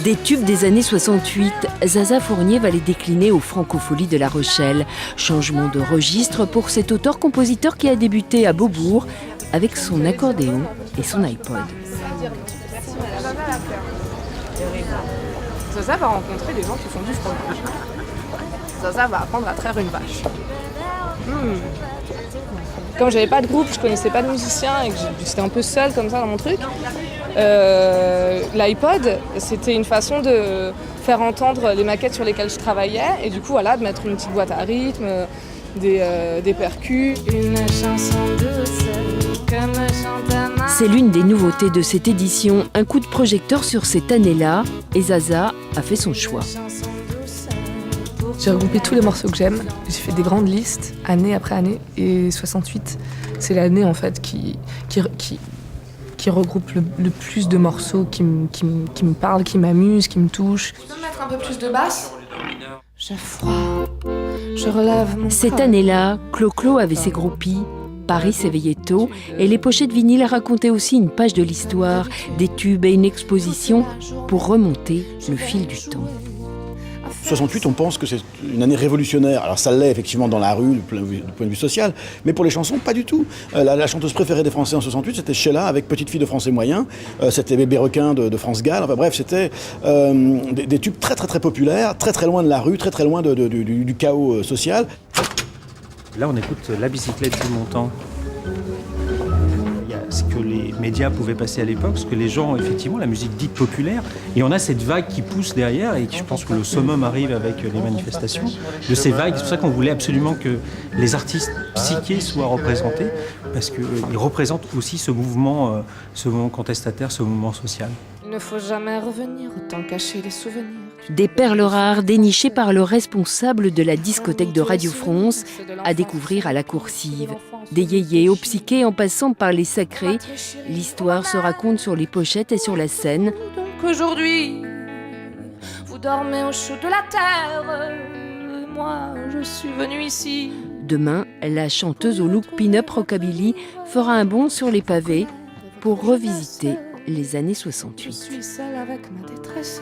Des tubes des années 68, Zaza Fournier va les décliner aux Francopholies de La Rochelle. Changement de registre pour cet auteur-compositeur qui a débuté à Beaubourg avec son accordéon et son iPod. Zaza va rencontrer des gens qui font du fromage. Zaza va apprendre à traire une vache. Comme j'avais pas de groupe, je connaissais pas de musiciens et que j'étais un peu seule comme ça dans mon truc, l'iPod, c'était une façon de faire entendre les maquettes sur lesquelles je travaillais et du coup voilà, de mettre une petite boîte à rythme, des percus. Une chanson douce comme chante. C'est l'une des nouveautés de cette édition, un coup de projecteur sur cette année-là, et Zaza a fait son choix. J'ai regroupé tous les morceaux que j'aime, j'ai fait des grandes listes, année après année, et 68, c'est l'année en fait qui regroupe le plus de morceaux qui me parlent, qui m'amusent, qui me touchent. Tu peux mettre un peu plus de basse ? J'ai froid, je relève mon Cette corps. année-là, Clo-Clo avait ses groupies, Paris s'éveillait tôt, et les pochettes vinyles racontaient aussi une page de l'histoire, des tubes et une exposition pour remonter le fil du temps. 68, on pense que c'est une année révolutionnaire. Alors ça l'est effectivement dans la rue, du point de vue social, mais pour les chansons, pas du tout. La chanteuse préférée des Français en 68, c'était Sheila avec Petite fille de français moyen. C'était Bébé requin de France Gall. Enfin bref, c'était des tubes très très très populaires, très très loin de la rue, très très loin du chaos social. Là, on écoute La bicyclette du montant. Il y a ce que les médias pouvaient passer à l'époque, ce que les gens, effectivement, la musique dite populaire. Et on a cette vague qui pousse derrière, et je pense que le summum arrive avec les manifestations de ces vagues. C'est pour ça qu'on voulait absolument que les artistes psychés soient représentés, parce qu'ils représentent aussi ce mouvement contestataire, ce mouvement social. Il ne faut jamais revenir, autant cacher les souvenirs. Des perles rares dénichées par le responsable de la discothèque de Radio France à découvrir à la coursive. Des yéyés au psyché en passant par les sacrés, l'histoire se raconte sur les pochettes et sur la scène. Donc aujourd'hui, vous dormez au chaud de la terre, moi je suis venue ici. Demain, la chanteuse au look pin-up rockabilly fera un bond sur les pavés pour revisiter les années 68. Je suis seule avec ma détresse.